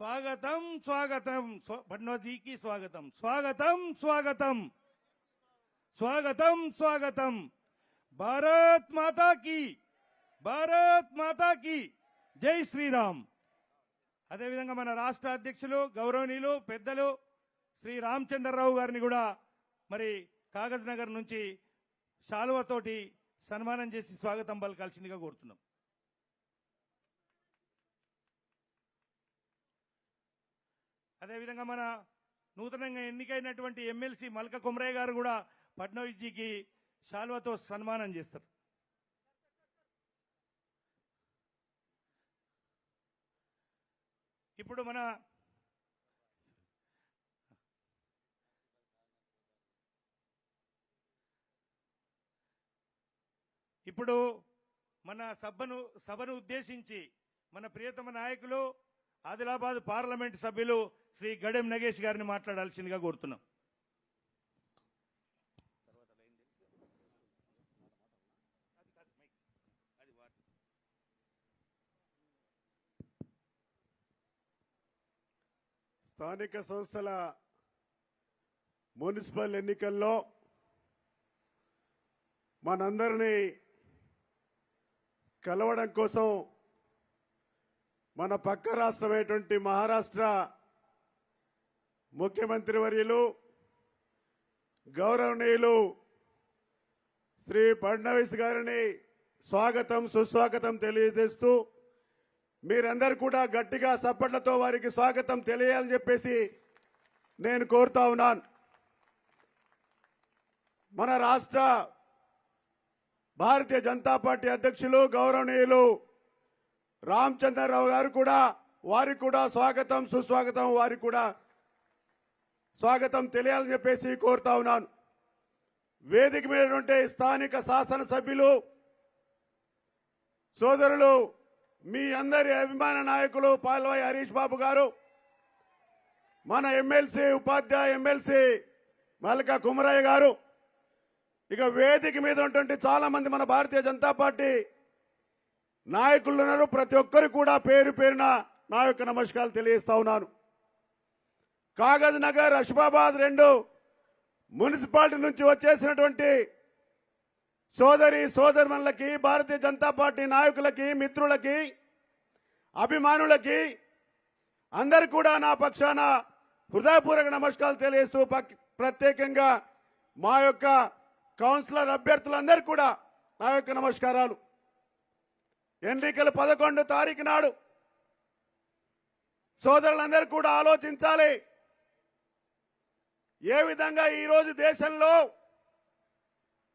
स्वागतम स्वागतम फडणवीस जी की स्वागतम स्वागतम स्वागतम स्वागतम स्वागतम भारत माता की जय श्रीराम। అదే విధంగా మన రాష్ట్ర అధ్యక్షులు గౌరవనీయులు పెద్దలు శ్రీ రామచంద్రరావు గారిని కూడా మరి కాగజ్ నగర్ నుంచి శాలువతోటి సన్మానం చేసి స్వాగతం పలకాల్సిందిగా కోరుతున్నాం। అదే విధంగా మన నూతనంగా ఎన్నికైనటువంటి ఎమ్మెల్సీ మల్క కుమరయ్య గారు కూడా ఫడ్నవీస్ జీకి శాలువతో సన్మానం చేస్తారు। ఇప్పుడు మన సభను ఉద్దేశించి మన ప్రియతమ నాయకులు ఆదిలాబాద్ పార్లమెంట్ సభ్యులు శ్రీ గడెం నగేష్ గారిని మాట్లాడాల్సిందిగా కోరుతున్నాం। స్థానిక సంస్థల మున్సిపల్ ఎన్నికల్లో మనందరినీ కలవడం కోసం మన పక్క రాష్ట్రమైనటువంటి మహారాష్ట్ర ముఖ్యమంత్రి వర్యులు గౌరవనీయులు శ్రీ ఫడ్నవీస్ గారిని స్వాగతం సుస్వాగతం తెలియజేస్తూ మీరందరూ కూడా గట్టిగా చప్పట్లతో వారికి స్వాగతం తెలియాలని చెప్పేసి నేను కోరుతా ఉన్నాను। మన రాష్ట్ర భారతీయ జనతా పార్టీ అధ్యక్షులు గౌరవనీయులు రామచంద్రరావు గారు కూడా వారికి కూడా స్వాగతం సుస్వాగతం వారికి కూడా స్వాగతం తెలియాలని చెప్పేసి కోరుతా ఉన్నాను। వేదిక మీద ఉంటే స్థానిక శాసనసభ్యులు సోదరులు మీ అందరి అభిమాన నాయకులు పాల్వాయి హరీష్ బాబు గారు, మన ఎమ్మెల్సీ ఉపాధ్యాయ ఎమ్మెల్సీ మల్క కుమరయ్య గారు, ఇక వేదిక మీద ఉన్నటువంటి చాలా మంది మన భారతీయ జనతా పార్టీ నాయకులు ఉన్నారు। ప్రతి ఒక్కరు కూడా పేరు పేరున నా యొక్క నమస్కారాలు తెలియజేస్తా ఉన్నాను। కాగజ్ నగర్ అష్బాబాద్ రెండు మున్సిపాలిటీ నుంచి వచ్చేసినటువంటి సోదరి సోదరులకి భారతీయ జనతా పార్టీ నాయకులకి మిత్రులకి అభిమానులకి అందరు కూడా నా పక్షాన హృదయపూర్వక నమస్కారాలు తెలియజేస్తూ ప్రత్యేకంగా మా యొక్క కౌన్సిలర్ అభ్యర్థులందరూ కూడా నా యొక్క నమస్కారాలు। ఎన్నికలు 11 తారీఖు నాడు సోదరులందరూ కూడా ఆలోచించాలి, ఏ విధంగా ఈరోజు దేశంలో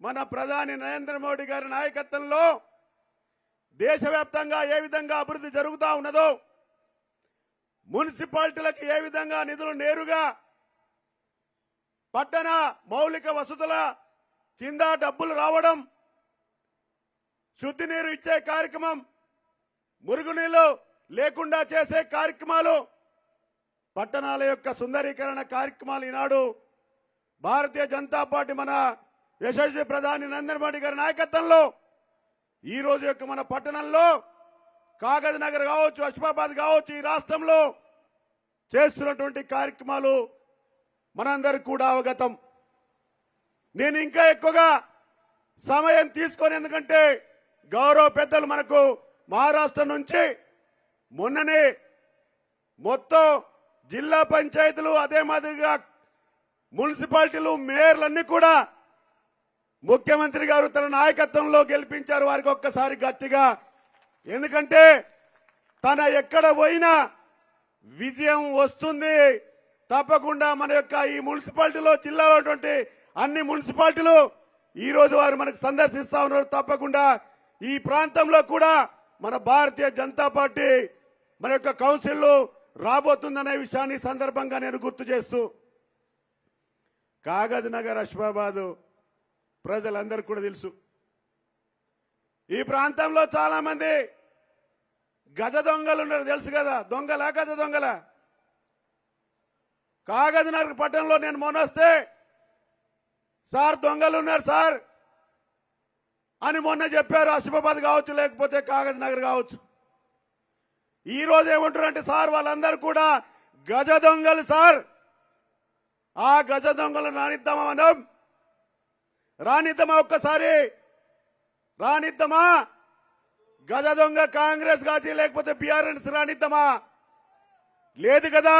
మన ప్రధాని నరేంద్ర మోడీ గారి నాయకత్వంలో దేశవ్యాప్తంగా ఏ విధంగా అభివృద్ధి జరుగుతూ ఉన్నదో, మున్సిపాలిటీలకు ఏ విధంగా నిధులు నేరుగా పట్టణ మౌలిక వసతుల కింద డబ్బులు రావడం, శుద్ధి నీరు ఇచ్చే కార్యక్రమం, మురుగునీళ్లు లేకుండా చేసే కార్యక్రమాలు, పట్టణాల యొక్క సుందరీకరణ కార్యక్రమాలు ఈనాడు భారతీయ జనతా పార్టీ మన యశస్వి ప్రధాని నరేంద్ర మోడీ గారి నాయకత్వంలో ఈ రోజు యొక్క మన పట్టణంలో కాగజ్ నగర్ కావచ్చు, అష్బాబాద్ కావచ్చు, ఈ రాష్ట్రంలో చేస్తున్నటువంటి కార్యక్రమాలు మనందరికీ కూడా అవగతం। నేను ఇంకా ఎక్కువగా సమయం తీసుకొని, ఎందుకంటే గౌరవ పెద్దలు మనకు మహారాష్ట్ర నుంచి మొన్ననే మొత్తం జిల్లా పంచాయతీలు అదే మాదిరిగా మున్సిపాలిటీలు మేయర్లన్నీ కూడా ముఖ్యమంత్రి గారు తన నాయకత్వంలో గెలిపించారు। వారికి ఒక్కసారి గట్టిగా, ఎందుకంటే తన ఎక్కడ పోయినా విజయం వస్తుంది తప్పకుండా। మన యొక్క ఈ మున్సిపాలిటీలో జిల్లాలో అన్ని మున్సిపాలిటీలు ఈ రోజు వారు మనకు సందర్శిస్తా ఉన్నారు। తప్పకుండా ఈ ప్రాంతంలో కూడా మన భారతీయ జనతా పార్టీ మన యొక్క కౌన్సిల్ రాబోతుందనే విషయాన్ని సందర్భంగా నేను గుర్తు చేస్తూ, కాగజ్ నగర్ అష్బాబాద్ ప్రజలందరూ కూడా తెలుసు, ఈ ప్రాంతంలో చాలా మంది గజ దొంగలు ఉన్నారు, తెలుసు కదా, దొంగల గజ దొంగల। కాగజ్ నగర్ పట్టణంలో నేను మొన్నొస్తే సార్ దొంగలు ఉన్నారు సార్ అని మొన్న చెప్పారు, అష్బాబాద్ కావచ్చు లేకపోతే కాగజ్ నగర్ కావచ్చు। ఈ రోజు ఏమంటారంటే సార్ వాళ్ళందరూ కూడా గజ దొంగలు సార్. ఆ గజ దొంగలు రానిద్దామా మనం? రానిద్దామా? ఒక్కసారి రానిద్దామా? గజ దొంగ కాంగ్రెస్ కాచి లేకపోతే బీఆర్ఎస్ రానిద్దామా? లేదు కదా.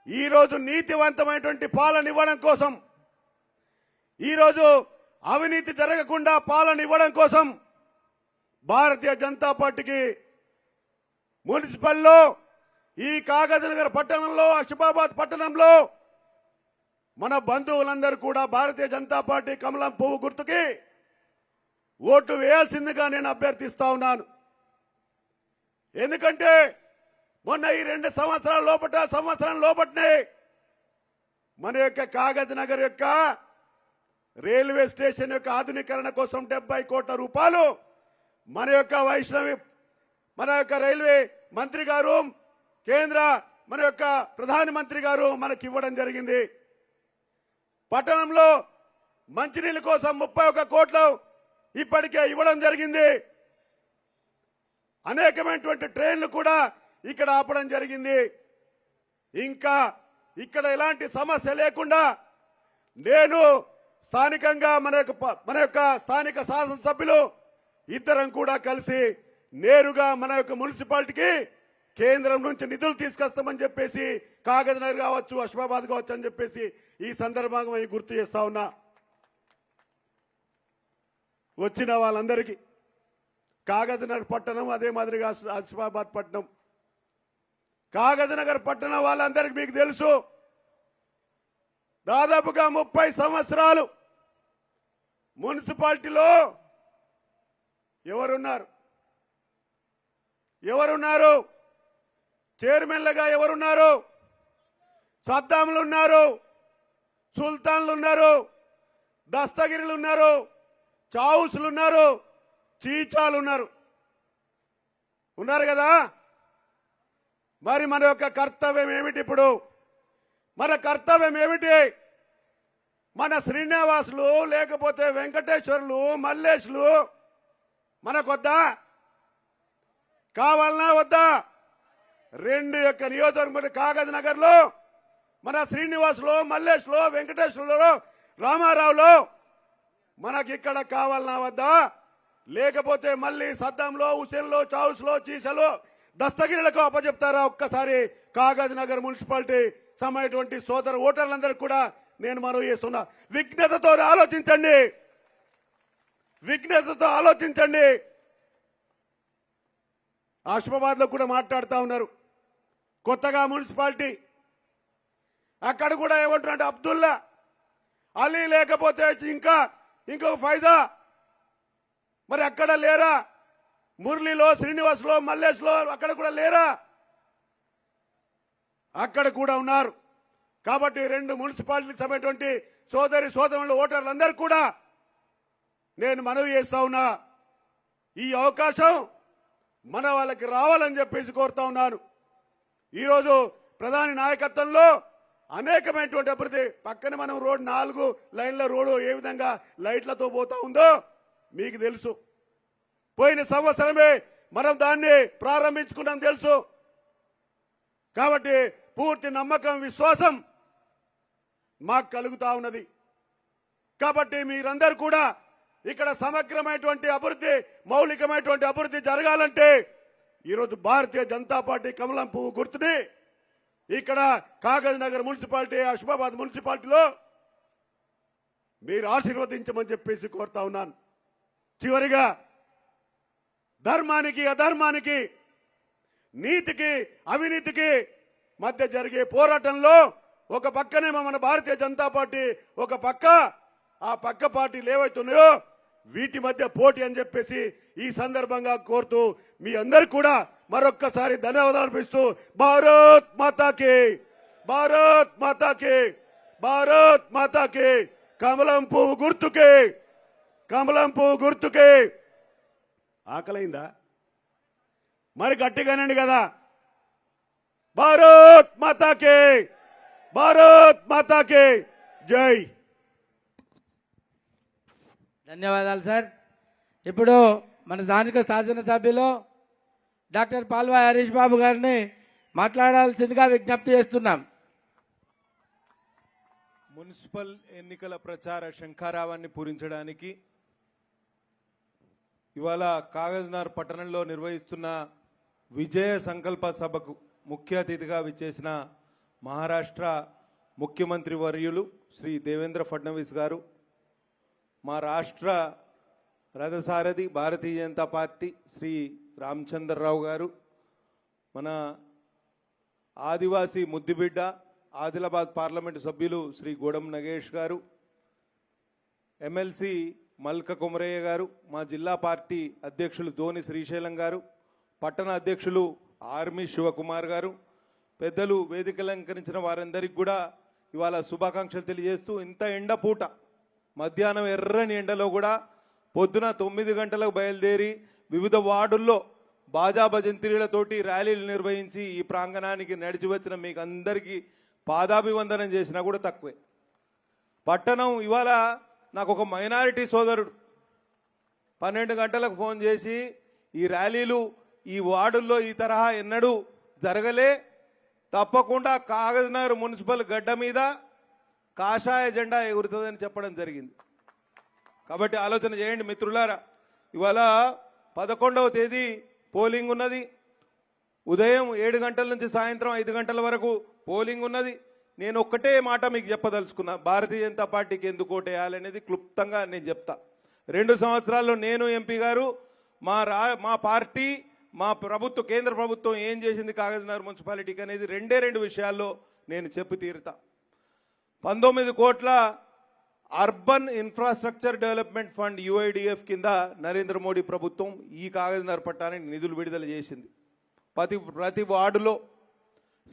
ఈరోజు నీతివంతమైనటువంటి పాలన ఇవ్వడం కోసం, ఈరోజు అవినీతి జరగకుండా పాలన ఇవ్వడం కోసం భారతీయ జనతా పార్టీకి మున్సిపల్లో ఈ కాగజ్నగర్ పట్టణంలో, ఆసిఫాబాద్ పట్టణంలో మన బంధువులందరూ కూడా భారతీయ జనతా పార్టీ కమలం పువ్వు గుర్తుకి ఓటు వేయాల్సిందిగా నేను అభ్యర్థిస్తా ఉన్నాను. ఎందుకంటే మొన్న ఈ 2 సంవత్సరం లోపట్నే మన యొక్క కాగజ్నగర్ యొక్క రైల్వే స్టేషన్ యొక్క ఆధునీకరణ కోసం 70 కోట్ల రూపాయలు మన యొక్క రైల్వే మంత్రి గారు, మన యొక్క ప్రధానమంత్రి గారు మనకి ఇవ్వడం జరిగింది. పట్టణంలో మంచినీళ్ళ కోసం 31 కోట్లు ఇప్పటికే ఇవ్వడం జరిగింది. అనేకమైనటువంటి ట్రైన్లు కూడా ఇక్కడ ఆపడం జరిగింది. ఇంకా ఇక్కడ ఎలాంటి సమస్య లేకుండా నేను స్థానికంగా మన యొక్క స్థానిక శాసనసభ్యులు ఇద్దరం కూడా కలిసి నేరుగా మన యొక్క మున్సిపాలిటీకి కేంద్రం నుంచి నిధులు తీసుకొస్తామని చెప్పేసి, కాగజ్నగర్ కావచ్చు, ఆసిఫాబాద్ కావచ్చు అని చెప్పేసి ఈ సందర్భంగా గుర్తు చేస్తా ఉన్నా. వచ్చిన వాళ్ళందరికీ కాగజ్నగర్ పట్టణం, అదే మాదిరిగా ఆసిఫాబాద్ పట్టణం, కాగజ్నగర్ పట్టణం వాళ్ళందరికీ మీకు తెలుసు, దాదాపుగా 30 సంవత్సరాలు మున్సిపాలిటీలో ఎవరున్నారు? చైర్మన్లుగా ఎవరున్నారు? సద్దాములు ఉన్నారు, సుల్తాన్లు ఉన్నారు, దస్తగిరిలు ఉన్నారు, చావుసులు ఉన్నారు, చీచాలు ఉన్నారు కదా. మరి మన యొక్క కర్తవ్యం ఏమిటి? ఇప్పుడు మన కర్తవ్యం ఏమిటి? మన శ్రీనివాసులు లేకపోతే వెంకటేశ్వర్లు, మల్లేష్లు మనకొద్దా? కావాలన్నా వద్దా? 2 యొక్క నియోజకవర్గం కాగజ్నగర్ లో మన శ్రీనివాసులో, మల్లేష్లో, వెంకటేశ్వర్లో, రామారావులో మనకి ఇక్కడ కావాలన్నా వద్దా? లేకపోతే మళ్ళీ సద్దంలో, హుసేన్లో, చావుస్లో, చీసలో, దస్తగిరిలకు అప్పచెప్తారా? ఒక్కసారి కాగజ్నగర్ మున్సిపాలిటీ సమయటువంటి సోదర ఓటర్లందరికీ కూడా నేను మనవి చేస్తున్నా, విజ్ఞతతో ఆలోచించండి. ఆసిఫాబాద్ లో కూడా మాట్లాడుతూ ఉన్నారు, కొత్తగా మున్సిపాలిటీ, అక్కడ కూడా ఏమంటున్నారంటే అబ్దుల్లా, అలీ, లేకపోతే ఇంకొక ఫైజా, మరి అక్కడ లేరా? మురళిలో, శ్రీనివాస్లో, మల్లేష్లో అక్కడ కూడా లేరా? అక్కడ కూడా ఉన్నారు. కాబట్టి 2 మున్సిపాలిటీకి సంబంధించినటువంటి సోదరులు ఓటర్లందరూ కూడా నేను మనవి చేస్తా ఉన్నా, ఈ అవకాశం మన వాళ్ళకి రావాలని చెప్పేసి కోరుతా ఉన్నాను. ఈరోజు ప్రధాని నాయకత్వంలో అనేకమైనటువంటి అభివృద్ధి, పక్కన మనం 4 లైన్ల రోడ్డు ఏ విధంగా లైట్లతో పోతా ఉందో మీకు తెలుసు. పోయిన సంవత్సరమే మనం దాన్ని ప్రారంభించుకున్నాం తెలుసు. కాబట్టి పూర్తి నమ్మకం, విశ్వాసం మాకు కలుగుతా ఉన్నది. కాబట్టి మీరందరూ కూడా ఇక్కడ సమగ్రమైనటువంటి అభివృద్ధి, మౌలికమైనటువంటి అభివృద్ధి జరగాలంటే ఈరోజు భారతీయ జనతా పార్టీ కమలం పువ్వు గుర్తుని ఇక్కడ కాగజ్నగర్ మున్సిపాలిటీ, ఆసిఫాబాద్ మున్సిపాలిటీలో మీరు ఆశీర్వదించమని చెప్పేసి కోరుతా ఉన్నాను. చివరిగా, ధర్మానికి అధర్మానికి, నీతికి అవినీతికి మధ్య జరిగే పోరాటంలో ఒక పక్కనేమో మన భారతీయ జనతా పార్టీ, ఒక పక్క ఆ పక్క పార్టీలు ఏవైతున్నాయో వీటి మధ్య పోటీ అని చెప్పేసి ఈ సందర్భంగా కోరుతూ మీ అందరు కూడా మరొక్కసారి ధన్యవాదాలు అర్పిస్తూ, భారత్ మాతాకి, భారత్ మాతాకి, భారత్ మాతాకి, కమలం పువ్వు గుర్తుకి, కమలం పువ్వు గుర్తుకి. ఆకలైందా? మరి గట్టిగానండి కదా. భారత్ మాతాకి, భారత్ మాతాకి జై. ధన్యవాదాలు సార్. ఇప్పుడు మన స్థానిక శాసనసభ్యులు డాక్టర్ పాల్వాయి హరీష్ బాబు గారిని మాట్లాడాల్సిందిగా విజ్ఞప్తి చేస్తున్నాం. మున్సిపల్ ఎన్నికల ప్రచార శంఖారావాన్ని పూరించడానికి ఇవాళ కాగజ్నగర్ పట్టణంలో నిర్వహిస్తున్న విజయ సంకల్ప సభకు ముఖ్య అతిథిగా విచ్చేసిన మహారాష్ట్ర ముఖ్యమంత్రి వర్యులు శ్రీ దేవేంద్ర ఫడ్నవీస్ గారు, మా రాష్ట్ర రథసారథి భారతీయ జనతా పార్టీ శ్రీ రామచంద్రరావు గారు, మన ఆదివాసీ ముద్దుబిడ్డ ఆదిలాబాద్ పార్లమెంటు సభ్యులు శ్రీ గోడం నగేష్ గారు, ఎమ్మెల్సీ మల్క కుమరయ్య గారు, మా జిల్లా పార్టీ అధ్యక్షులు ధోని శ్రీశైలం గారు, పట్టణ అధ్యక్షులు ఆర్మీ శివకుమార్ గారు, పెద్దలు వేదిక అలంకరించిన వారందరికీ కూడా ఇవాళ శుభాకాంక్షలు తెలియజేస్తూ, ఇంత ఎండపూట మధ్యాహ్నం ఎర్రని ఎండలో కూడా పొద్దున 9 గంటలకు బయలుదేరి వివిధ వార్డుల్లో బాజా భజంత్రీలతోటి ర్యాలీలు నిర్వహించి ఈ ప్రాంగణానికి నడిచి వచ్చిన మీకు అందరికీ పాదాభివందనం చేసినా కూడా తక్కువే. పట్టణం ఇవాళ నాకు ఒక మైనారిటీ సోదరుడు 12 గంటలకు ఫోన్ చేసి, ఈ ర్యాలీలు ఈ వార్డుల్లో ఈ తరహా ఎన్నడూ జరగలే, తప్పకుండా కాగజ్నగర్ మున్సిపల్ గడ్డ మీద కాషాయ జెండా ఎగురుతుందని చెప్పడం జరిగింది. కాబట్టి ఆలోచన చేయండి మిత్రులారా. ఇవాళ 11వ తేదీ పోలింగ్ ఉన్నది. ఉదయం 7 గంటల నుంచి సాయంత్రం 5 గంటల వరకు పోలింగ్ ఉన్నది. నేను ఒక్కటే మాట మీకు చెప్పదలుచుకున్నా, భారతీయ జనతా పార్టీకి ఎందుకు ఓటేయాలనేది క్లుప్తంగా నేను చెప్తా. 2 సంవత్సరాల్లో నేను ఎంపీ గారు మా పార్టీ మా ప్రభుత్వం కేంద్ర ప్రభుత్వం ఏం చేసింది కాగజ్నగర్ మున్సిపాలిటీకి అనేది 2 విషయాల్లో నేను చెప్పి తీరుతా. 19 కోట్ల urban infrastructure development fund UIDF కింద నరేంద్ర మోడీ ప్రభుత్వం ఈ కాగజ్నగర్ పట్టణానికి నిధులు విడుదల చేసింది. ప్రతి వార్డులో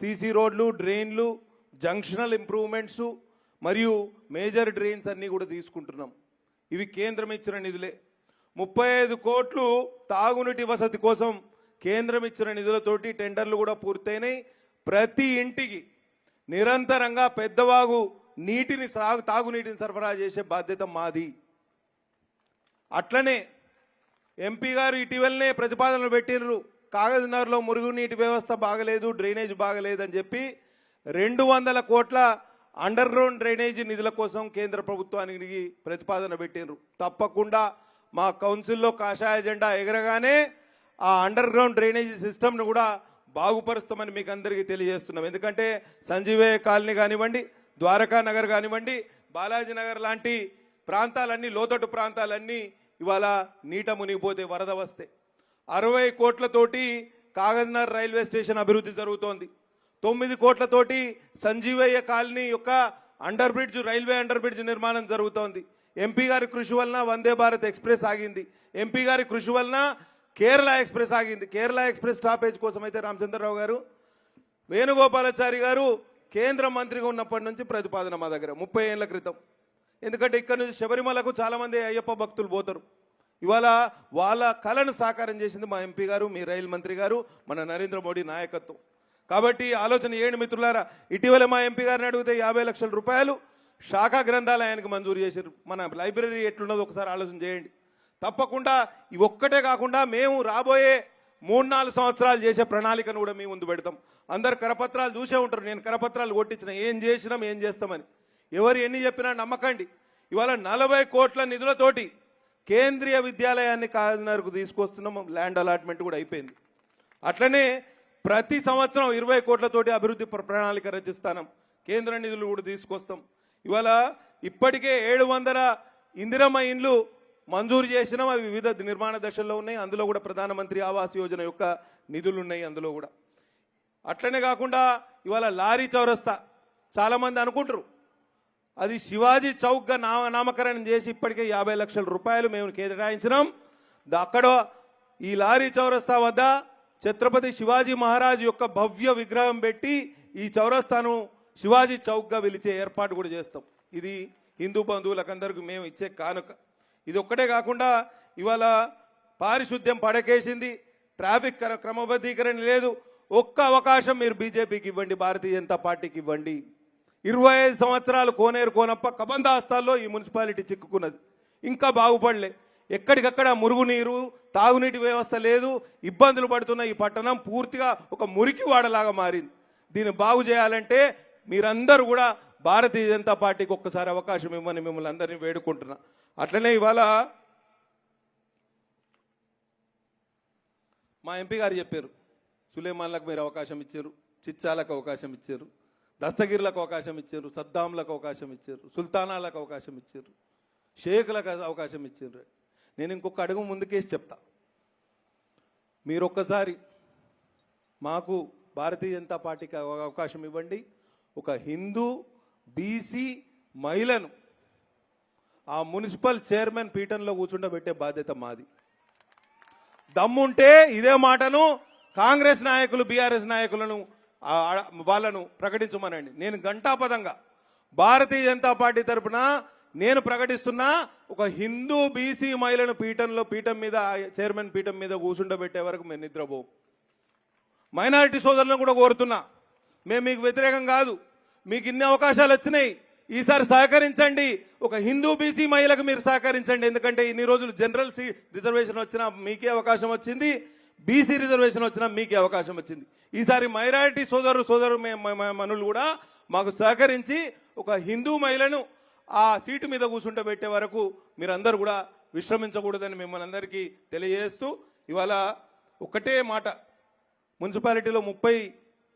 సీసీ రోడ్లు, డ్రైన్లు, జంక్షనల్ ఇంప్రూవ్మెంట్స్ మరియు మేజర్ డ్రైన్స్ అన్నీ కూడా తీసుకుంటున్నాం. ఇవి కేంద్రం ఇచ్చిన నిధులే. 35 కోట్లు తాగునీటి వసతి కోసం కేంద్రం ఇచ్చిన నిధులతోటి టెండర్లు కూడా పూర్తయినాయి. ప్రతి ఇంటికి నిరంతరంగా పెద్దవాగు నీటిని తాగునీటిని సరఫరా చేసే బాధ్యత మాది. అట్లనే ఎంపీ గారు ఇటీవలనే ప్రతిపాదనలు పెట్టినరు, కాగజ్నగర్లో మురుగునీటి వ్యవస్థ బాగలేదు, డ్రైనేజ్ బాగలేదు అని చెప్పి 200 కోట్ల అండర్ గ్రౌండ్ డ్రైనేజీ నిధుల కోసం కేంద్ర ప్రభుత్వానికి ప్రతిపాదన పెట్టినరు. తప్పకుండా మా కౌన్సిల్లో కాషాయ జెండా ఎగరగానే ఆ అండర్ గ్రౌండ్ డ్రైనేజీ సిస్టమ్ను కూడా బాగుపరుస్తామని మీకు అందరికీ తెలియజేస్తున్నాం. ఎందుకంటే సంజీవయ్య కాలనీ కానివ్వండి, ద్వారకా నగర్ కానివ్వండి, బాలాజీ నగర్ లాంటి ప్రాంతాలన్నీ, లోతట్టు ప్రాంతాలన్నీ ఇవాళ నీట మునిగిపోతే వరద వస్తే 60 కోట్లతోటి కాగజ్నగర్ రైల్వే స్టేషన్ అభివృద్ధి జరుగుతోంది. 9 కోట్లతోటి సంజీవయ్య కాలనీ యొక్క under bridge, railway under bridge నిర్మాణం జరుగుతోంది. ఎంపీ గారి కృషి వలన వందే భారత్ ఎక్స్ప్రెస్ ఆగింది. ఎంపీ గారి కృషి వలన కేరళ ఎక్స్ప్రెస్ ఆగింది. కేరళ ఎక్స్ప్రెస్ స్టాపేజ్ కోసం అయితే రామచంద్రరావు గారు, వేణుగోపాలాచారి గారు కేంద్ర మంత్రిగా ఉన్నప్పటి నుంచి ప్రతిపాదన మా దగ్గర 30 ఏళ్ల క్రితం. ఎందుకంటే ఇక్కడ నుంచి శబరిమలకు చాలామంది అయ్యప్ప భక్తులు పోతారు. ఇవాళ వాళ్ళ కళను సాకారం చేసింది మా ఎంపీ గారు, మీ రైలు మంత్రి గారు, మన నరేంద్ర మోడీ నాయకత్వం. కాబట్టి ఆలోచన చేయండి మిత్రులారా. ఇటీవల మా ఎంపీ గారిని అడిగితే 50 లక్షల రూపాయలు శాఖా గ్రంథాలయానికి మంజూరు చేశారు. మన లైబ్రరీ ఎట్లున్నదో ఒకసారి ఆలోచన చేయండి. తప్పకుండా ఇవి ఒక్కటే కాకుండా మేము రాబోయే 3-4 సంవత్సరాలు చేసే ప్రణాళికను కూడా మేము ముందు పెడతాం. అందరు కరపత్రాలు చూసే ఉంటారు, నేను కరపత్రాలు కొట్టించిన ఏం చేసినాం ఏం చేస్తామని. ఎవరు ఎన్ని చెప్పినా నమ్మకండి. ఇవాళ 40 కోట్ల నిధులతోటి కేంద్రీయ విద్యాలయాన్ని కాగజ్నగర్కు తీసుకొస్తున్నాం. ల్యాండ్ అలాట్మెంట్ కూడా అయిపోయింది. అట్లనే ప్రతి సంవత్సరం 20 కోట్లతోటి అభివృద్ధి ప్రణాళిక రచిస్తాం. కేంద్ర నిధులు కూడా తీసుకొస్తాం. ఇవాళ ఇప్పటికే 700 ఇందిరమ్మ ఇండ్లు మంజూరు చేసినాం. అవి వివిధ నిర్మాణ దశల్లో ఉన్నాయి. అందులో కూడా ప్రధానమంత్రి ఆవాస్ యోజన యొక్క నిధులు ఉన్నాయి అందులో కూడా. అట్లనే కాకుండా ఇవాళ లారీ చౌరస్తా చాలామంది అనుకుంటారు, అది శివాజీ చౌక్గా నామకరణం చేసి ఇప్పటికే 50 లక్షల రూపాయలు మేము కేటాయించినాం. అక్కడ ఈ లారీ చౌరస్తా వద్ద ఛత్రపతి శివాజీ మహారాజ్ యొక్క భవ్య విగ్రహం పెట్టి ఈ చౌరస్తాను శివాజీ చౌక్గా పిలిచే ఏర్పాటు కూడా చేస్తాం. ఇది హిందూ బంధువులకందరికీ మేము ఇచ్చే కానుక. ఇది ఒక్కటే కాకుండా ఇవాళ పారిశుద్ధ్యం పడకేసింది, ట్రాఫిక్ క్రమబద్ధీకరణ లేదు. ఒక్క అవకాశం మీరు బీజేపీకి ఇవ్వండి, భారతీయ జనతా పార్టీకి ఇవ్వండి. 25 సంవత్సరాలు కోనేరు కోనప్ప కబందాస్తాల్లో ఈ మున్సిపాలిటీ చిక్కుకున్నది, ఇంకా బాగుపడలే. ఎక్కడికక్కడ మురుగునీరు, తాగునీటి వ్యవస్థ లేదు. ఇబ్బందులు పడుతున్న ఈ పట్టణం పూర్తిగా ఒక మురికి వాడలాగా మారింది. దీన్ని బాగు చేయాలంటే మీరందరూ కూడా భారతీయ జనతా పార్టీకి ఒక్కసారి అవకాశం ఇవ్వని మిమ్మల్ని అందరినీ వేడుకుంటున్నా. అట్లనే ఇవాళ మా ఎంపీ గారు చెప్పారు, సులేమాన్లకు మీరు అవకాశం ఇచ్చారు, చిచ్చాలకు అవకాశం ఇచ్చారు, దస్తగిర్లకు అవకాశం ఇచ్చారు, సద్దాంలకు అవకాశం ఇచ్చారు, సుల్తానాలకు అవకాశం ఇచ్చారు, షేకులకు అవకాశం ఇచ్చారు. నేను ఇంకొక అడుగు ముందుకేసి చెప్తా. మీరు ఒక్కసారి మాకు భారతీయ జనతా పార్టీకి అవకాశం ఇవ్వండి. ఒక హిందూ బీసీ మహిళను ఆ మున్సిపల్ చైర్మన్ పీఠంలో కూర్చుండబెట్టే బాధ్యత మాది. దమ్ముంటే ఇదే మాటను కాంగ్రెస్ నాయకులు, బీఆర్ఎస్ నాయకులను వాళ్ళను ప్రకటించమనండి. నేను ఘంటాపదంగా భారతీయ జనతా పార్టీ తరఫున నేను ప్రకటిస్తున్నా, ఒక హిందూ బీసీ మహిళను పీఠం మీద చైర్మన్ పీఠం మీద కూర్చుండబెట్టే వరకు మేము నిద్రపోం. మైనారిటీ సోదరులను కూడా కోరుతున్నా, మేము మీకు వ్యతిరేకం కాదు, మీకు ఇన్ని అవకాశాలు వచ్చినాయి, ఈసారి సహకరించండి. ఒక హిందూ బీసీ మహిళకు మీరు సహకరించండి. ఎందుకంటే ఇన్ని రోజులు జనరల్ రిజర్వేషన్ వచ్చినా మీకే అవకాశం వచ్చింది, బీసీ రిజర్వేషన్ వచ్చినా మీకే అవకాశం వచ్చింది. ఈసారి మైనారిటీ సోదరు మనులు కూడా మాకు సహకరించి ఒక హిందూ మహిళను ఆ సీటు మీద కూర్చుంటబెట్టే వరకు మీరందరూ కూడా విశ్రమించకూడదని మిమ్మల్ని అందరికీ తెలియజేస్తూ, ఇవాళ ఒకటే మాట, మున్సిపాలిటీలో 30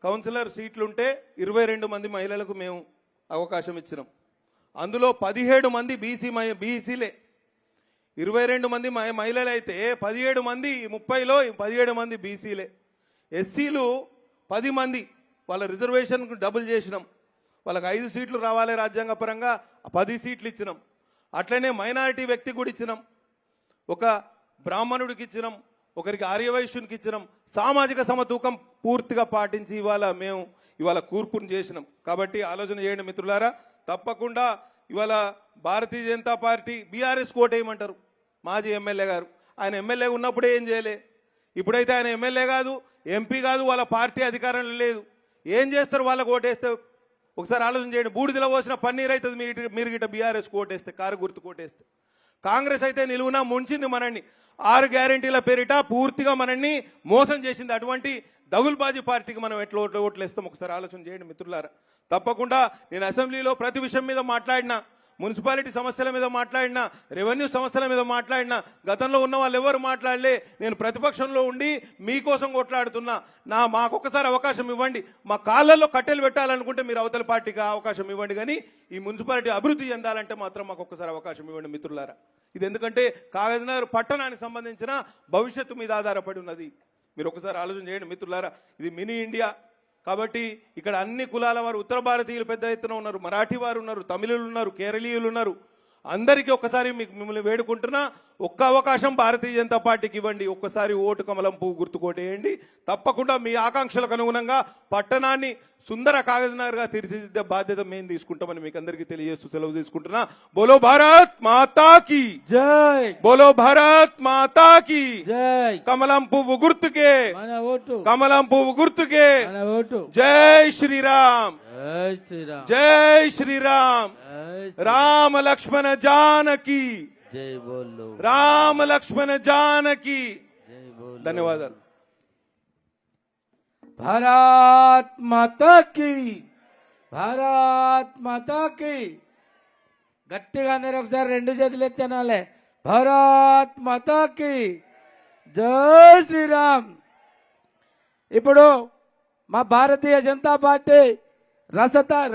కౌన్సిలర్ సీట్లుంటే 22 మంది మహిళలకు మేము అవకాశం ఇచ్చినాం. అందులో 17 మంది బీసీలే. 22 మంది మహిళలు అయితే 17 మంది, 30లో 17 మంది బీసీలే. ఎస్సీలు 10 మంది, వాళ్ళ రిజర్వేషన్కు డబుల్ చేసినాం. వాళ్ళకి 5 సీట్లు రావాలి రాజ్యాంగపరంగా, 10 సీట్లు ఇచ్చినాం. అట్లనే మైనారిటీ వ్యక్తికి కూడా ఇచ్చినాం, ఒక బ్రాహ్మణుడికి ఇచ్చినాం, ఒకరికి ఆర్యవైశ్యునికి ఇచ్చినాం. సామాజిక సమతూకం పూర్తిగా పాటించి ఇవాళ కూర్పును చేసినాం. కాబట్టి ఆలోచన చేయండి మిత్రులారా. తప్పకుండా ఇవాళ భారతీయ జనతా పార్టీ బీఆర్ఎస్ కోటేయమంటారు మాజీ ఎమ్మెల్యే గారు. ఆయన ఎమ్మెల్యే ఉన్నప్పుడే ఏం చేయలే, ఇప్పుడైతే ఆయన ఎమ్మెల్యే కాదు, ఎంపీ కాదు, వాళ్ళ పార్టీ అధికారంలో లేదు, ఏం చేస్తారు వాళ్ళకు ఓటేస్తే? ఒకసారి ఆలోచన చేయండి. బూడిదలో పోసిన పన్నీర్ అవుతుంది మీరు గిట్ట బీఆర్ఎస్ కోటేస్తే, కారు గుర్తు కోటేస్తే. కాంగ్రెస్ అయితే నిలువునా ముంచింది మనల్ని, 6 గ్యారెంటీల పేరిట పూర్తిగా మనల్ని మోసం చేసింది. అటువంటి దగుల్బాజీ పార్టీకి మనం ఎట్లా ఓట్లేస్తాం ఒకసారి ఆలోచన చేయండి మిత్రులారా. తప్పకుండా నేను అసెంబ్లీలో ప్రతి విషయం మీద మాట్లాడినా, మున్సిపాలిటీ సమస్యల మీద మాట్లాడినా, రెవెన్యూ సమస్యల మీద మాట్లాడినా, గతంలో ఉన్న వాళ్ళు ఎవరు మాట్లాడలే. నేను ప్రతిపక్షంలో ఉండి మీకోసం కొట్లాడుతున్నా. మాకొకసారి అవకాశం ఇవ్వండి. మా కాళ్ళల్లో కట్టెలు పెట్టాలనుకుంటే మీరు అవతల పార్టీకి అవకాశం ఇవ్వండి, కానీ ఈ మున్సిపాలిటీ అభివృద్ధి చెందాలంటే మాత్రం మాకు ఒక్కసారి అవకాశం ఇవ్వండి మిత్రులారా. ఇది ఎందుకంటే కాగజ్నగర్ పట్టణానికి సంబంధించిన భవిష్యత్తు మీద ఆధారపడి ఉన్నది. మీరు ఒకసారి ఆలోచన చేయండి మిత్రులారా. ఇది మినీ ఇండియా కాబట్టి ఇక్కడ అన్ని కులాల వారు, ఉత్తర భారతీయులు పెద్ద ఎత్తున ఉన్నారు, మరాఠీ వారు ఉన్నారు, తమిళులు ఉన్నారు, కేరళీయులు ఉన్నారు. అందరికీ ఒక్కసారి మిమ్మల్ని వేడుకుంటున్నా, ఒక్క అవకాశం భారతీయ జనతా పార్టీకి ఇవ్వండి. ఒక్కసారి ఓటు కమలం పువ్వు గుర్తుకోటేయండి. తప్పకుండా మీ ఆకాంక్షలకు అనుగుణంగా పట్టణాన్ని సుందర కాగజ్నగర్గా తీర్చిదిద్దే బాధ్యత మేము తీసుకుంటామని మీకు అందరికీ తెలియజేస్తూ సెలవు తీసుకుంటున్నా. బోలో భారత్ మాతా కీ జై, బోలో భారత్ మాతా కీ జై. కమలం పువ్వు గుర్తుకే, మన ఓటు, కమలం పువ్వు గుర్తుకే. మన ఓటు. జై శ్రీరామ్, జై శ్రీరామ్, జై శ్రీరామ్. రామ లక్ష్మణ జానకి జై బోలో, రామ లక్ష్మణ జానకి. జై బోలో. ధన్యవాదాలు. భారత్ మాతా కీ, భారత్ మాతా కీ. గట్టిగా అందరూ ఒకసారి 2 చేతులు ఎత్తనాలే. భారత్ మాతా కీ, జై శ్రీరామ్. ఇప్పుడు మా భారతీయ జనతా పార్టీ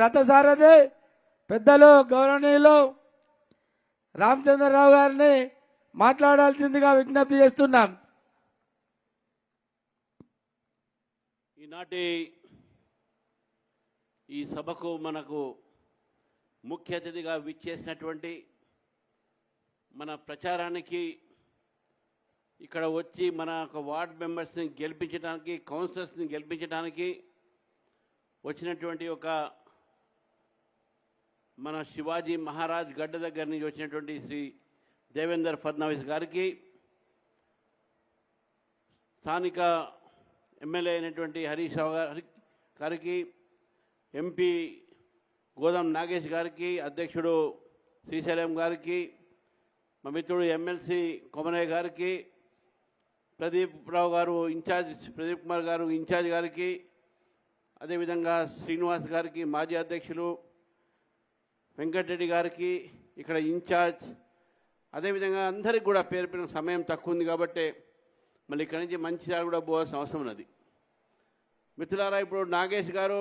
రథసారథి పెద్దలు గౌరవనీయులు రామచంద్రరావు గారిని మాట్లాడాల్సిందిగా విజ్ఞప్తి చేస్తున్నాం. ఈనాటి ఈ సభకు మనకు ముఖ్య అతిథిగా విచ్చేసినటువంటి మన ప్రచారానికి ఇక్కడ వచ్చి మన వార్డ్ మెంబర్స్ని గెలిపించడానికి, కౌన్సిలర్స్ని గెలిపించడానికి వచ్చినటువంటి ఒక మన శివాజీ మహారాజ్ గడ్డ దగ్గర నుంచి వచ్చినటువంటి శ్రీ దేవేందర్ ఫడ్నవీస్ గారికి, స్థానిక ఎమ్మెల్యే అయినటువంటి హరీష్ రావు గారికి, ఎంపీ గోదాం నాగేష్ గారికి, అధ్యక్షుడు శ్రీశైలం గారికి, మా మిత్రుడు ఎమ్మెల్సీ కొమరయ్య గారికి, ప్రదీప్ రావు గారు ఇన్ఛార్జ్, ప్రదీప్ కుమార్ గారు ఇన్ఛార్జ్ గారికి, అదేవిధంగా శ్రీనివాస్ గారికి మాజీ అధ్యక్షులు, వెంకటరెడ్డి గారికి ఇక్కడ ఇన్ఛార్జ్, అదేవిధంగా అందరికి కూడా పేరు పేరు సమయం తక్కువ ఉంది కాబట్టి మళ్ళీ ఇక్కడి నుంచి మంచిర్యాల కూడా పోవాల్సిన అవసరం ఉన్నది. మిత్రులారా, ఇప్పుడు నాగేష్ గారు,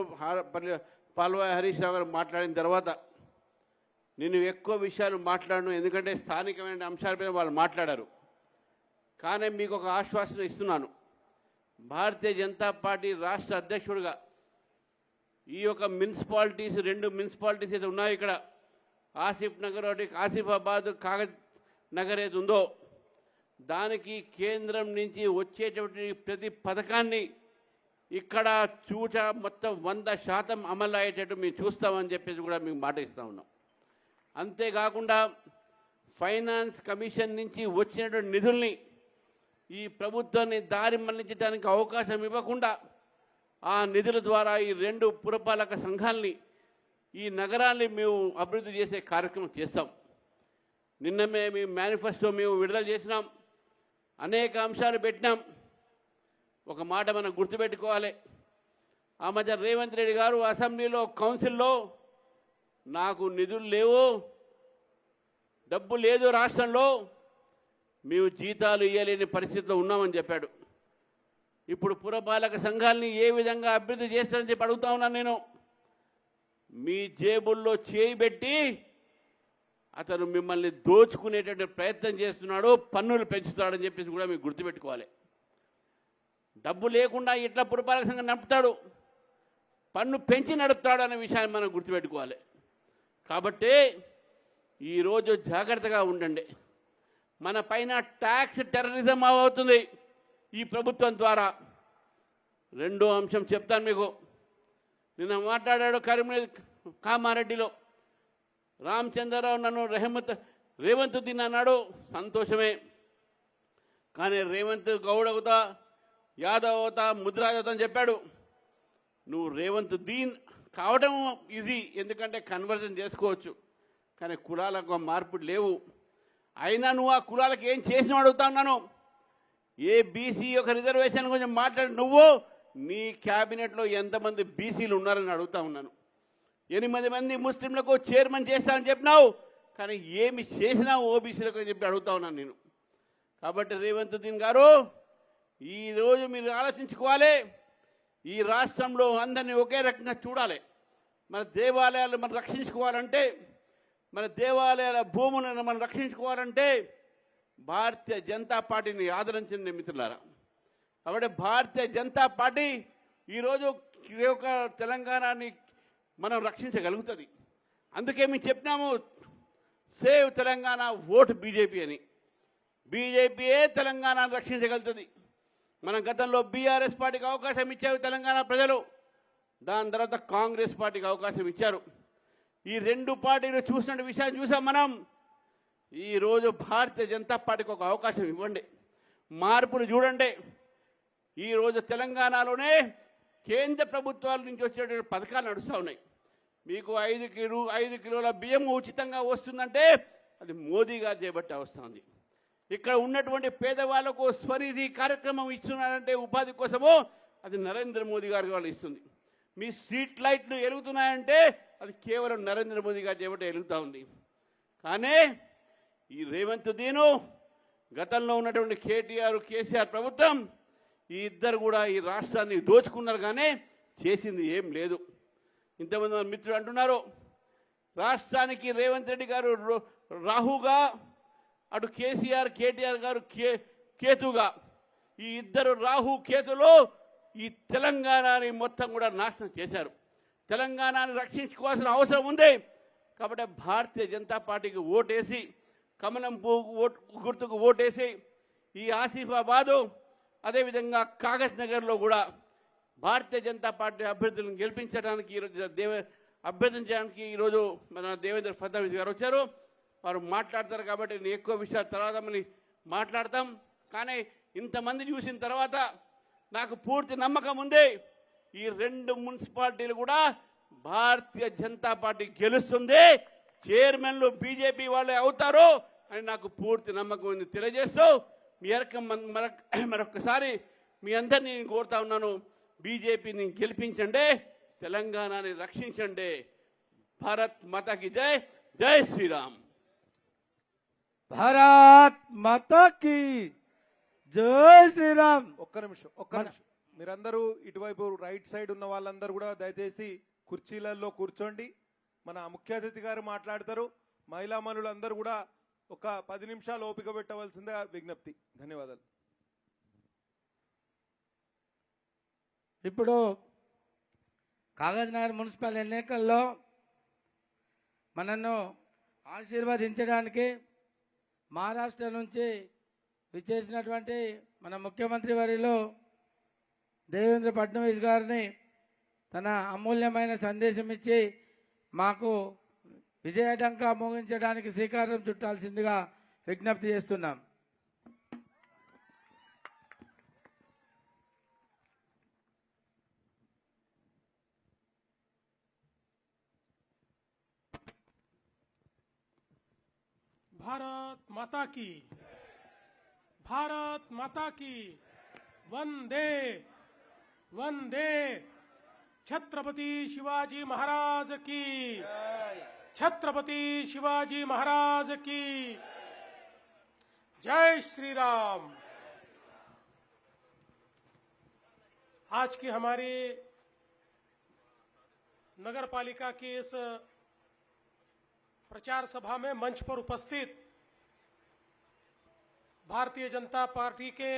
పాల్వాయి హరీష్ రావు గారు మాట్లాడిన తర్వాత నేను ఎక్కువ విషయాలు మాట్లాడను, ఎందుకంటే స్థానికమైన అంశాలపై వాళ్ళు మాట్లాడారు. కానీ మీకు ఒక ఆశ్వాసన ఇస్తున్నాను, భారతీయ జనతా పార్టీ రాష్ట్ర అధ్యక్షుడిగా ఈ యొక్క మున్సిపాలిటీస్, 2 మున్సిపాలిటీస్ అయితే ఉన్నాయి ఇక్కడ, ఆసిఫ్ నగర్ ఒకటి, ఆసిఫాబాద్, కాగజ్ నగర్ ఏది ఉందో దానికి కేంద్రం నుంచి వచ్చేటువంటి ప్రతి పథకాన్ని ఇక్కడ చూట మొత్తం 100% అమలు అయ్యేటట్టు మేము చూస్తామని చెప్పేసి కూడా మీకు మాట ఇస్తూ ఉన్నాం. అంతేకాకుండా ఫైనాన్స్ కమిషన్ నుంచి వచ్చినటువంటి నిధుల్ని ఈ ప్రభుత్వాన్ని దారి మళ్లించడానికి అవకాశం ఇవ్వకుండా ఆ నిధుల ద్వారా ఈ 2 పురపాలక సంఘాలని, ఈ నగరాన్ని మేము అభివృద్ధి చేసే కార్యక్రమం చేస్తాం. నిన్న మేము మేనిఫెస్టో మేము విడుదల చేసినాం, అనేక అంశాలు పెట్టినాం. ఒక మాట మనం గుర్తుపెట్టుకోవాలి, ఆ మధ్య రేవంత్ రెడ్డి గారు అసెంబ్లీలో, కౌన్సిల్లో నాకు నిధులు లేవు, డబ్బు లేదు రాష్ట్రంలో, మేము జీతాలు ఇవ్వలేని పరిస్థితిలో ఉన్నామని చెప్పాడు. ఇప్పుడు పురపాలక సంఘాలని ఏ విధంగా అభివృద్ధి చేస్తారని చెప్పి అడుగుతా ఉన్నాను నేను. మీ జేబుల్లో చేయి పెట్టి అతను మిమ్మల్ని దోచుకునేటువంటి ప్రయత్నం చేస్తున్నాడు, పన్నులు పెంచుతాడని చెప్పేసి కూడా మీకు గుర్తుపెట్టుకోవాలి. డబ్బు లేకుండా ఇట్లా పురపాలక సంఘం నడుపుతాడు, పన్ను పెంచి నడుపుతాడు అనే విషయాన్ని మనం గుర్తుపెట్టుకోవాలి. కాబట్టి ఈరోజు జాగ్రత్తగా ఉండండి. మన పైన ట్యాక్స్ టెర్రరిజం అవుతుంది ఈ ప్రభుత్వం ద్వారా. 2వ అంశం చెప్తాను మీకు. నిన్న మాట్లాడాడు కామారెడ్డిలో రామచంద్రరావు, నన్ను రేవంతుద్దీన్ అన్నాడు, సంతోషమే. కానీ రేవంత్ గౌడ్ అవుతా, యాదవ్ అవుతా, ముద్రాజ్ అవుతా అని చెప్పాడు. నువ్వు రేవంతుద్దీన్ కావడం ఈజీ, ఎందుకంటే కన్వర్జన్ చేసుకోవచ్చు. కానీ కులాలకు మార్పులు లేవు. అయినా నువ్వు ఆ కులాలకు ఏం చేసినావు అడుగుతా ఉన్నాను. ఏ బీసీ యొక్క రిజర్వేషన్ గురించి మాట్లాడి నువ్వు, నీ క్యాబినెట్లో ఎంతమంది బీసీలు ఉన్నారని అడుగుతా ఉన్నాను. 8 మంది ముస్లింలకు చైర్మన్ చేస్తానని చెప్పినావు, కానీ ఏమి చేసినావు ఓబీసీలకు అని చెప్పి అడుగుతా ఉన్నాను నేను. కాబట్టి రేవంతుద్దీన్ గారు, ఈరోజు మీరు ఆలోచించుకోవాలి. ఈ రాష్ట్రంలో అందరినీ ఒకే రకంగా చూడాలి. మన దేవాలయాలు మనం రక్షించుకోవాలంటే, మన దేవాలయాల భూములను మనం రక్షించుకోవాలంటే భారతీయ జనతా పార్టీని ఆదరించింది మిత్రులారా. కాబట్టి భారతీయ జనతా పార్టీ ఈరోజు తెలంగాణని మనం రక్షించగలుగుతుంది. అందుకే మేము చెప్పినాము, సేవ్ తెలంగాణ, ఓటు బీజేపీ అని. బీజేపీయే తెలంగాణను రక్షించగలుగుతుంది. మనం గతంలో బీఆర్ఎస్ పార్టీకి అవకాశం ఇచ్చారు తెలంగాణ ప్రజలు, దాని తర్వాత కాంగ్రెస్ పార్టీకి అవకాశం ఇచ్చారు. ఈ 2 పార్టీలు చూసిన విషయాన్ని చూసాం మనం. ఈరోజు భారతీయ జనతా పార్టీకి ఒక అవకాశం ఇవ్వండి, మార్పులు చూడండి. ఈరోజు తెలంగాణలోనే కేంద్ర ప్రభుత్వాల నుంచి వచ్చేటువంటి పథకాలు నడుస్తూ ఉన్నాయి. మీకు 5 కిలోల బియ్యం ఉచితంగా వస్తుందంటే అది మోదీ గారు చేపట్టే వస్తుంది. ఇక్కడ ఉన్నటువంటి పేదవాళ్లకు స్వనిధి కార్యక్రమం ఇస్తున్నారంటే ఉపాధి కోసమో, అది నరేంద్ర మోదీ గారి వాళ్ళు ఇస్తుంది. మీ స్ట్రీట్ లైట్లు వెలుగుతున్నాయంటే అది కేవలం నరేంద్ర మోదీ గారు చేపట్టే వెలుగుతూ ఉంది. కానీ ఈ రేవంతుద్దీన్, గతంలో ఉన్నటువంటి కేసీఆర్ ప్రభుత్వం, ఈ ఇద్దరు కూడా ఈ రాష్ట్రాన్ని దోచుకున్నారు, కానీ చేసింది ఏం లేదు. ఇంతమంది మన మిత్రులు అంటున్నారు, రాష్ట్రానికి రేవంత్ రెడ్డి గారు రాహుగా, అటు కేటీఆర్ గారు కేతుగా, ఈ ఇద్దరు రాహు కేతులు ఈ తెలంగాణని మొత్తం కూడా నాశనం చేశారు. తెలంగాణని రక్షించుకోవాల్సిన అవసరం ఉంది. కాబట్టి భారతీయ జనతా పార్టీకి ఓటేసి, కమలం గుర్తుకు ఓటేసి, ఈ ఆసిఫాబాదు, అదేవిధంగా కాగజ్ నగర్లో కూడా భారతీయ జనతా పార్టీ అభ్యర్థులను గెలిపించడానికి అభ్యర్థించడానికి ఈరోజు మన దేవేంద్ర ఫడ్నవీస్ గారు వచ్చారు. వారు మాట్లాడతారు కాబట్టి నేను ఎక్కువ విషయాలు తర్వాత మళ్ళీ మాట్లాడతాం. కానీ ఇంతమంది చూసిన తర్వాత నాకు పూర్తి నమ్మకం ఉంది, ఈ 2 మున్సిపాలిటీలు కూడా భారతీయ జనతా పార్టీ గెలుస్తుంది. చైర్మన్లు బీజేపీ వాళ్ళే అవుతారు, అని నాకు పూర్తి నమ్మకం ఉంది తెలియజేస్తూ మరొకసారి మీ అందరినీ నేను కోరుతా ఉన్నాను, బీజేపీని గెలిపించండి, తెలంగాణని రక్షించండి. భారత్ మాతాకి జై. జై శ్రీరామ్. భారత్ మాతాకి జై శ్రీరామ్. ఒక్క నిమిషం. మీరందరూ ఇటువైపు రైట్ సైడ్ ఉన్న వాళ్ళందరూ కూడా దయచేసి కుర్చీలలో కూర్చోండి. మన ముఖ్య అతిథి గారు మాట్లాడతారు. మహిళా మనులందరూ కూడా ఒక 10 నిమిషాలు ఓపిక పెట్టవలసిందిగా విజ్ఞప్తి. ధన్యవాదాలు. ఇప్పుడు కాగజ్నగర్ మున్సిపల్ ఎన్నికల్లో మనను ఆశీర్వదించడానికి మహారాష్ట్ర నుంచి విచ్చేసినటువంటి మన ముఖ్యమంత్రి వర్యులు దేవేంద్ర ఫడ్నవీస్ గారిని తన అమూల్యమైన సందేశం ఇచ్చి మాకు విజయడంకా మోగించడానికి శ్రీకారం చుట్టాల్సిందిగా విజ్ఞప్తి చేస్తున్నాం. भारत माता की, भारत माता की, वंदे वंदे, छत्रपति शिवाजी महाराज की, छत्रपति शिवाजी महाराज की, जय श्री राम। आज की हमारी नगर पालिका की इस प्रचार सभा में मंच पर उपस्थित भारतीय जनता पार्टी के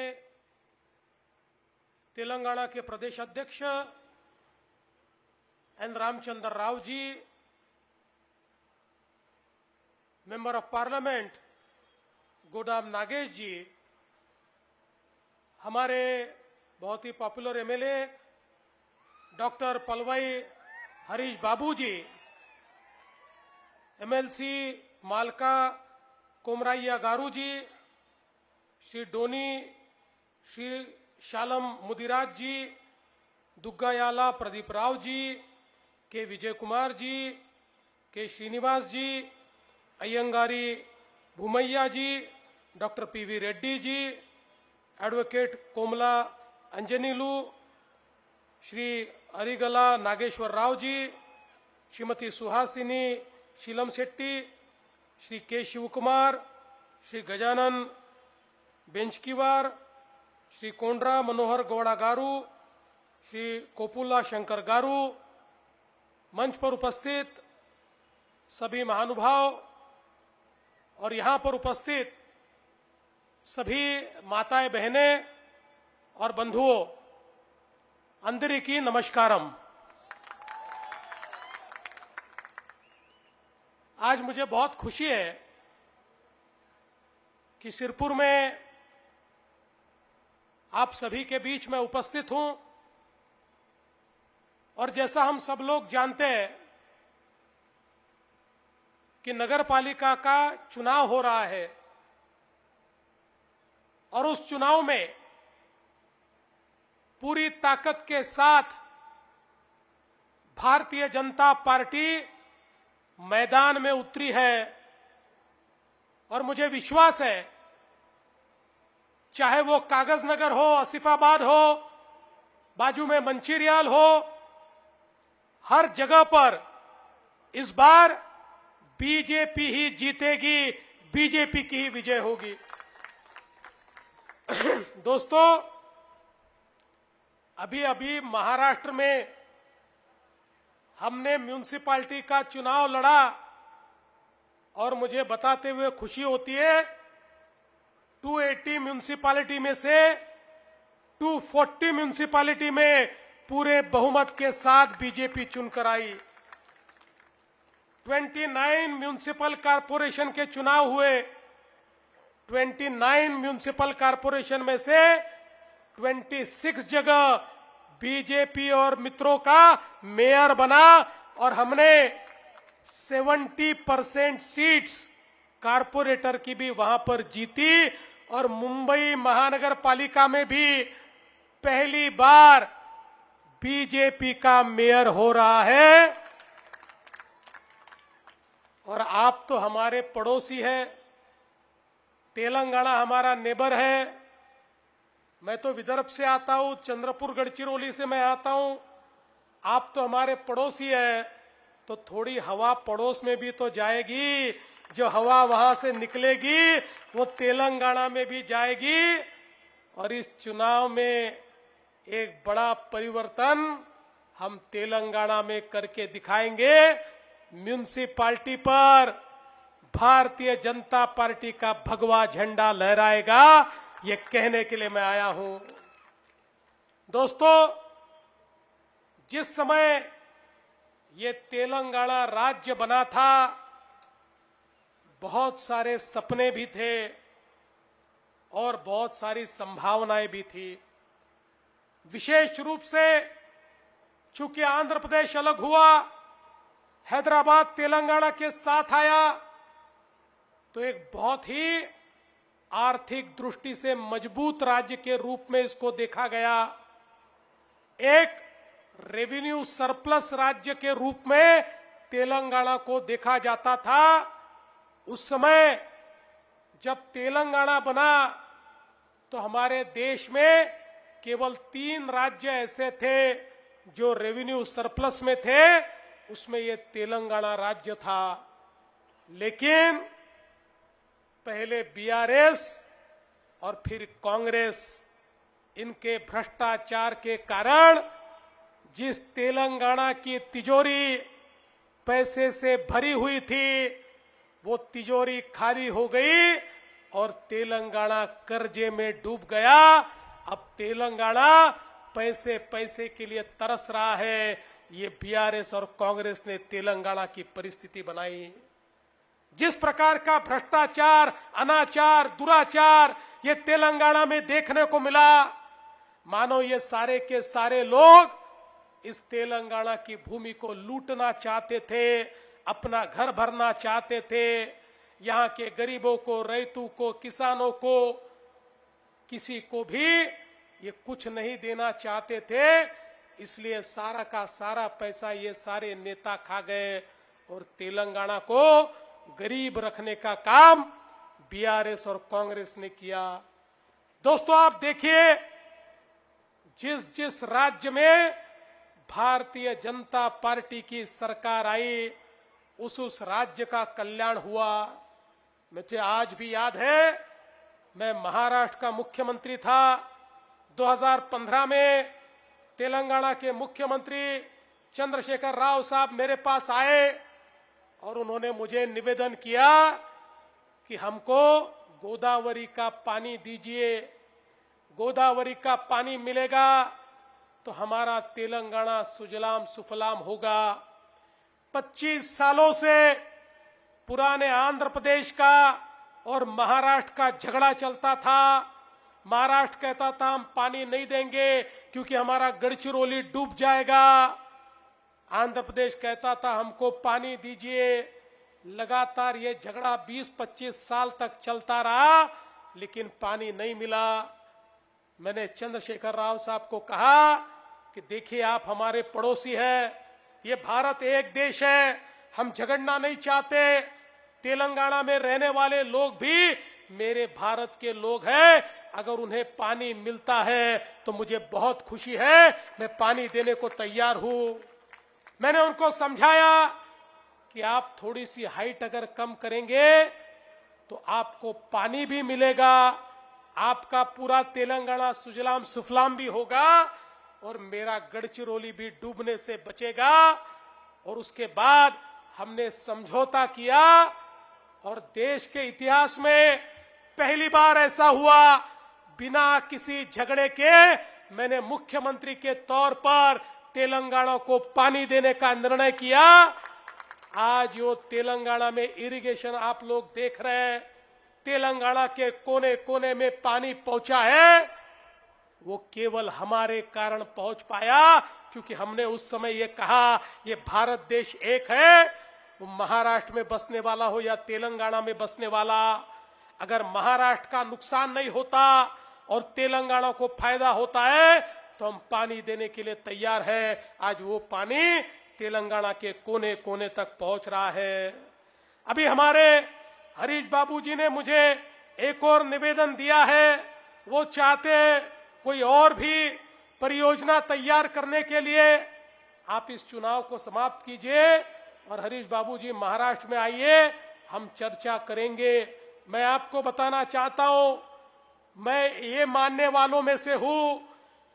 तेलंगाना के प्रदेश अध्यक्ष N Ramchandra Rao ji, member of parliament Godam Nagesh ji, हमारे बहुत ही popular MLA doctor Palvai Harish Babu ji, MLC Malka Komaraiah garu ji, Shri Doni Shri Shalam Mudiraj ji, Duggayala Pradeep Rao ji, K Vijay Kumar ji, K Srinivas ji, Ayyangari Bhumaiah ji, doctor PV Reddy ji, advocate Komala Anjaneyulu, Shri Arigala Nageshwar Rao ji, Shrimati Suhasini Sheelam Shetty, Shri K Shiv Kumar, Shri Gajanan बेंचकीवार, Shri कोंड्रा मनोहर गौड़ा गारू, श्री कोपुला शंकर गारू, मंच पर उपस्थित सभी महानुभाव और यहाँ पर उपस्थित सभी माताएं बहनें और बंधुओं, अंदरिकी नमस्कारम। आज मुझे बहुत खुशी है कि सिरपुर में आप सभी के बीच में उपस्थित हूं और जैसा हम सब लोग जानते हैं कि नगर पालिका का चुनाव हो रहा है और उस चुनाव में पूरी ताकत के साथ भारतीय जनता पार्टी मैदान में उतरी है और मुझे विश्वास है चाहे वो कागजनगर हो, आसिफाबाद हो, बाजू में मंचिरियाल हो, हर जगह पर इस बार बीजेपी ही जीतेगी, बीजेपी की ही विजय होगी। दोस्तों, अभी अभी महाराष्ट्र में हमने म्यूनिसिपैलिटी का चुनाव लड़ा और मुझे बताते हुए खुशी होती है 280 म्यूनिसिपैलिटी में से 240 म्यूनिसिपैलिटी में पूरे बहुमत के साथ बीजेपी चुनकर आई। 29 म्यूनिसिपल कारपोरेशन के चुनाव हुए। 29 म्यूनिसिपल कारपोरेशन में से 26 जगह बीजेपी और मित्रों का मेयर बना और हमने 70% सीट्स कारपोरेटर की भी वहां पर जीती और मुंबई महानगर पालिका में भी पहली बार बीजेपी का मेयर हो रहा है। और आप तो हमारे पड़ोसी हैं, तेलंगाना हमारा नेबर है। मैं तो विदर्भ से आता हूं, चंद्रपुर गढ़चिरौली से मैं आता हूं। आप तो हमारे पड़ोसी हैं, तो थोड़ी हवा पड़ोस में भी तो जाएगी। जो हवा वहां से निकलेगी वो तेलंगाना में भी जाएगी। और इस चुनाव में एक बड़ा परिवर्तन हम तेलंगाना में करके दिखाएंगे। म्युनिसिपैलिटी पर भारतीय जनता पार्टी का भगवा झंडा लहराएगा, ये कहने के लिए मैं आया हूं। दोस्तों, जिस समय ये तेलंगाना राज्य बना था, बहुत सारे सपने भी थे और बहुत सारी संभावनाएं भी थी। विशेष रूप से चूंकि आंध्र प्रदेश अलग हुआ, हैदराबाद तेलंगाना के साथ आया, तो एक बहुत ही आर्थिक दृष्टि से मजबूत राज्य के रूप में इसको देखा गया। एक रेवेन्यू सरप्लस राज्य के रूप में तेलंगाना को देखा जाता था। उस समय जब तेलंगाना बना तो हमारे देश में केवल 3 राज्य ऐसे थे जो रेवेन्यू सरप्लस में थे, उसमें ये तेलंगाना राज्य था। लेकिन पहले बीआरएस और फिर कांग्रेस, इनके भ्रष्टाचार के कारण जिस तेलंगाना की तिजोरी पैसे से भरी हुई थी, वो तिजोरी खाली हो गई और तेलंगाना कर्जे में डूब गया। अब तेलंगाना पैसे पैसे के लिए तरस रहा है। ये बीआरएस और कांग्रेस ने तेलंगाना की परिस्थिति बनाई। जिस प्रकार का भ्रष्टाचार, अनाचार, दुराचार ये तेलंगाना में देखने को मिला, मानो ये सारे के सारे लोग इस तेलंगाना की भूमि को लूटना चाहते थे, अपना घर भरना चाहते थे। यहाँ के गरीबों को, रैतों को, किसानों को, किसी को भी ये कुछ नहीं देना चाहते थे। इसलिए सारा का सारा पैसा ये सारे नेता खा गए और तेलंगाना को गरीब रखने का काम बीआरएस और कांग्रेस ने किया। दोस्तों, आप देखिए, जिस जिस राज्य में भारतीय जनता पार्टी की सरकार आई, उस राज्य का कल्याण हुआ। मुझे आज भी याद है, मैं महाराष्ट्र का मुख्यमंत्री था। 2015 में तेलंगाना के मुख्यमंत्री चंद्रशेखर राव साहब मेरे पास आए और उन्होंने मुझे निवेदन किया कि हमको गोदावरी का पानी दीजिए। गोदावरी का पानी मिलेगा तो हमारा तेलंगाना सुजलाम सुफलाम होगा। 25 सालों से पुराने आंध्र प्रदेश का और महाराष्ट्र का झगड़ा चलता था। महाराष्ट्र कहता था हम पानी नहीं देंगे क्योंकि हमारा गढ़चिरौली डूब जाएगा। आंध्र प्रदेश कहता था हमको पानी दीजिए। लगातार ये झगड़ा 20-25 साल तक चलता रहा, लेकिन पानी नहीं मिला। मैंने चंद्रशेखर राव साहब को कहा कि देखिए, आप हमारे पड़ोसी हैं, ये भारत एक देश है, हम झगड़ना नहीं चाहते। तेलंगाना में रहने वाले लोग भी मेरे भारत के लोग हैं। अगर उन्हें पानी मिलता है तो मुझे बहुत खुशी है, मैं पानी देने को तैयार हूं। मैंने उनको समझाया कि आप थोड़ी सी हाइट अगर कम करेंगे तो आपको पानी भी मिलेगा, आपका पूरा तेलंगाना सुजलाम सुफलाम भी होगा और मेरा गढ़चिरौली भी डूबने से बचेगा। और उसके बाद हमने समझौता किया और देश के इतिहास में पहली बार ऐसा हुआ, बिना किसी झगड़े के मैंने मुख्यमंत्री के तौर पर तेलंगाना को पानी देने का निर्णय किया। आज वो तेलंगाना में इरिगेशन आप लोग देख रहे हैं, तेलंगाना के कोने कोने में पानी पहुंचा है। वो केवल हमारे कारण पहुंच पाया क्योंकि हमने उस समय ये कहा, ये भारत देश एक है। वो महाराष्ट्र में बसने वाला हो या तेलंगाना में बसने वाला, अगर महाराष्ट्र का नुकसान नहीं होता और तेलंगाना को फायदा होता है तो हम पानी देने के लिए तैयार है। आज वो पानी तेलंगाना के कोने कोने तक पहुंच रहा है। अभी हमारे हरीश बाबू जी ने मुझे एक और निवेदन दिया है, वो चाहते हैं कोई और भी परियोजना तैयार करने के लिए आप इस चुनाव को समाप्त कीजिए और हरीश बाबू जी महाराष्ट्र में आइए, हम चर्चा करेंगे। मैं आपको बताना चाहता हूं, मैं ये मानने वालों में से हूं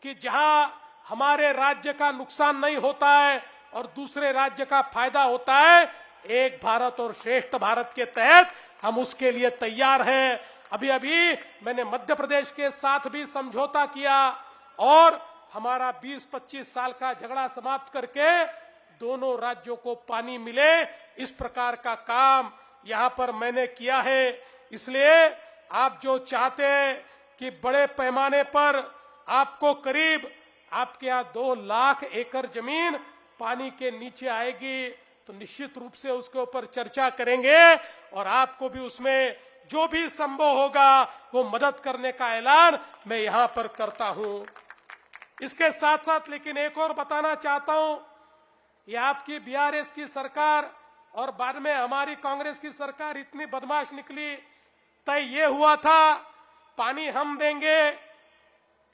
कि जहां हमारे राज्य का नुकसान नहीं होता है और दूसरे राज्य का फायदा होता है, एक भारत और श्रेष्ठ भारत के तहत हम उसके लिए तैयार हैं। अभी अभी मैंने मध्य प्रदेश के साथ भी समझौता किया और हमारा 20-25 साल का झगड़ा समाप्त करके दोनों राज्यों को पानी मिले, इस प्रकार का काम यहां पर मैंने किया है। इसलिए आप जो चाहते हैं कि बड़े पैमाने पर आपको करीब आपके यहाँ 2 लाख एकड़ जमीन पानी के नीचे आएगी, तो निश्चित रूप से उसके ऊपर चर्चा करेंगे और आपको भी उसमें जो भी संभव होगा वो मदद करने का ऐलान मैं यहां पर करता हूं। इसके साथ साथ लेकिन एक और बताना चाहता हूं, ये आपकी बीआरएस की सरकार और बाद में हमारी कांग्रेस की सरकार इतनी बदमाश निकली। तय ये हुआ था पानी हम देंगे,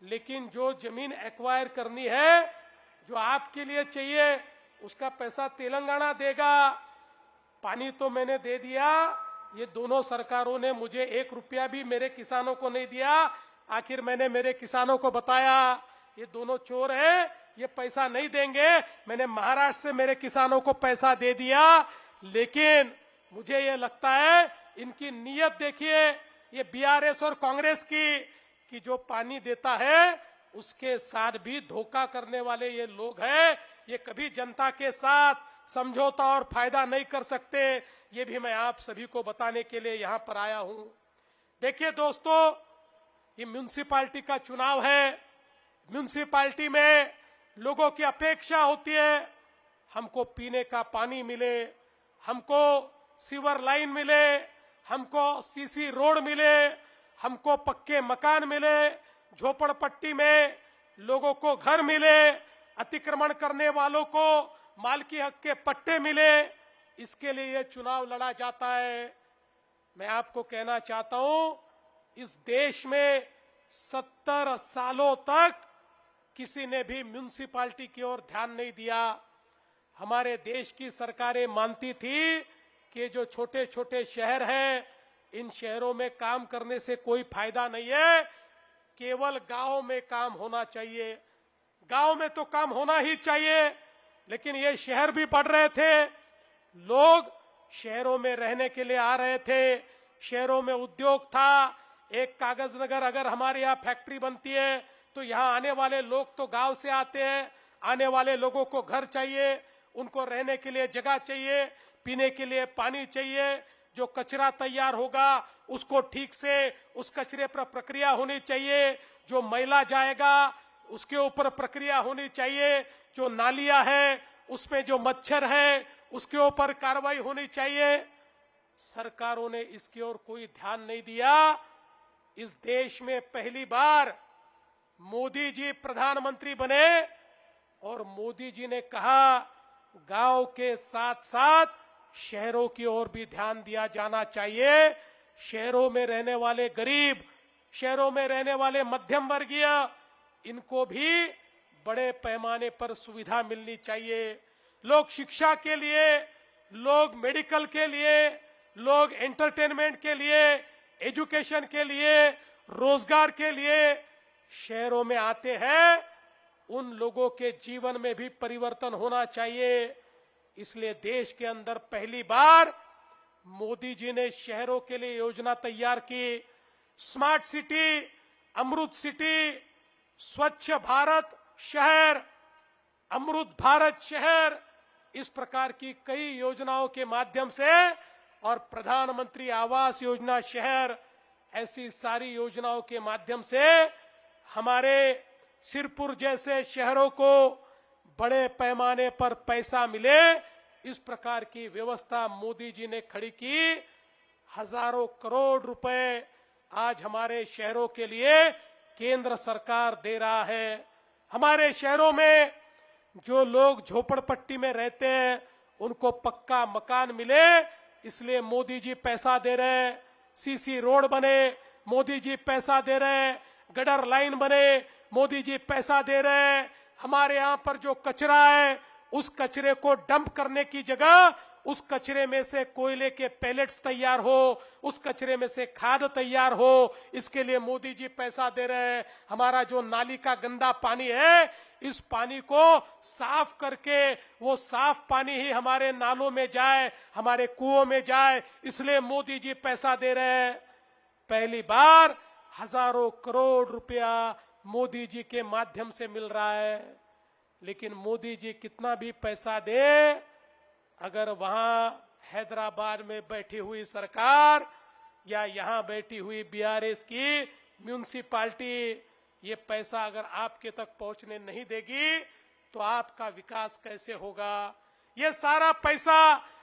लेकिन जो जमीन एक्वायर करनी है, जो आपके लिए चाहिए, उसका पैसा तेलंगाना देगा। पानी तो मैंने दे दिया, ये दोनों सरकारों ने मुझे 1 रुपया भी मेरे किसानों को नहीं दिया। आखिर मैंने मेरे किसानों को बताया ये दोनों चोर हैं, ये पैसा नहीं देंगे। मैंने महाराष्ट्र से मेरे किसानों को पैसा दे दिया, लेकिन मुझे ये लगता है इनकी नीयत देखिए, ये बीआरएस और कांग्रेस की, कि जो पानी देता है उसके साथ भी धोखा करने वाले ये लोग हैं। ये कभी जनता के साथ समझौता और फायदा नहीं कर सकते। ये भी मैं आप सभी को बताने के लिए यहां पर आया हूं। देखिए दोस्तों, ये म्युनिसिपैलिटी का चुनाव है। म्युनिसिपैलिटी में लोगों की अपेक्षा होती है हमको पीने का पानी मिले, हमको सीवर लाइन मिले, हमको सीसी रोड मिले, हमको पक्के मकान मिले, झोपड़पट्टी में लोगों को घर मिले, अतिक्रमण करने वालों को मालकी हक के पट्टे मिले। इसके लिए ये चुनाव लड़ा जाता है। मैं आपको कहना चाहता हूं, इस देश में 70 सालों तक किसी ने भी म्युनिसिपैलिटी की ओर ध्यान नहीं दिया। हमारे देश की सरकारें मानती थी कि जो छोटे छोटे शहर हैं, इन शहरों में काम करने से कोई फायदा नहीं है, केवल गांव में काम होना चाहिए। गांव में तो काम होना ही चाहिए, लेकिन ये शहर भी बढ़ रहे थे, लोग शहरों में रहने के लिए आ रहे थे, शहरों में उद्योग था। एक कागज नगर अगर हमारे यहाँ फैक्ट्री बनती है तो यहाँ आने वाले लोग तो गांव से आते हैं। आने वाले लोगों को घर चाहिए, उनको रहने के लिए जगह चाहिए, पीने के लिए पानी चाहिए। जो कचरा तैयार होगा उसको ठीक से उस कचरे पर प्रक्रिया होनी चाहिए। जो मैला जाएगा उसके ऊपर प्रक्रिया होनी चाहिए। जो नालियां है उसमें जो मच्छर है उसके ऊपर कार्रवाई होनी चाहिए। सरकारों ने इसकी ओर कोई ध्यान नहीं दिया। इस देश में पहली बार मोदी जी प्रधानमंत्री बने और मोदी जी ने कहा गांव के साथ साथ शहरों की ओर भी ध्यान दिया जाना चाहिए। शहरों में रहने वाले गरीब, शहरों में रहने वाले मध्यम वर्गीय, इनको भी बड़े पैमाने पर सुविधा मिलनी चाहिए। लोग शिक्षा के लिए, लोग मेडिकल के लिए, लोग एंटरटेनमेंट के लिए, एजुकेशन के लिए, रोजगार के लिए शहरों में आते हैं। उन लोगों के जीवन में भी परिवर्तन होना चाहिए। इसलिए देश के अंदर पहली बार मोदी जी ने शहरों के लिए योजना तैयार की। स्मार्ट सिटी, अमृत सिटी, स्वच्छ भारत शहर, अमृत भारत शहर, इस प्रकार की कई योजनाओं के माध्यम से, और प्रधानमंत्री आवास योजना शहर, ऐसी सारी योजनाओं के माध्यम से हमारे सिरपुर जैसे शहरों को बड़े पैमाने पर पैसा मिले। इस प्रकार की व्यवस्था मोदी जी ने खड़ी की। हजारों करोड़ रुपए आज हमारे शहरों के लिए केंद्र सरकार दे रहा है। हमारे शहरों में जो लोग झोपड़पट्टी में रहते हैं उनको पक्का मकान मिले, इसलिए मोदी जी पैसा दे रहे हैं। सीसी रोड बने, मोदी जी पैसा दे रहे हैं, गटर लाइन बने, मोदी जी पैसा दे रहे हैं। हमारे यहां पर जो कचरा है, उस कचरे को डंप करने की जगह उस कचरे में से कोयले के पैलेट्स तैयार हो, उस कचरे में से खाद तैयार हो, इसके लिए मोदी जी पैसा दे रहे हैं। हमारा जो नाली का गंदा पानी है, इस पानी को साफ करके वो साफ पानी ही हमारे नालों में जाए, हमारे कुओं में जाए, इसलिए मोदी जी पैसा दे रहे हैं। पहली बार हजारों करोड़ रुपया मोदी जी के माध्यम से मिल रहा है। लेकिन मोदी जी कितना भी पैसा दे, अगर वहां हैदराबाद में बैठी हुई सरकार या यहां बैठी हुई बीआरएस की म्यूनिसिपालिटी ये पैसा अगर आपके तक पहुंचने नहीं देगी, तो आपका विकास कैसे होगा? ये सारा पैसा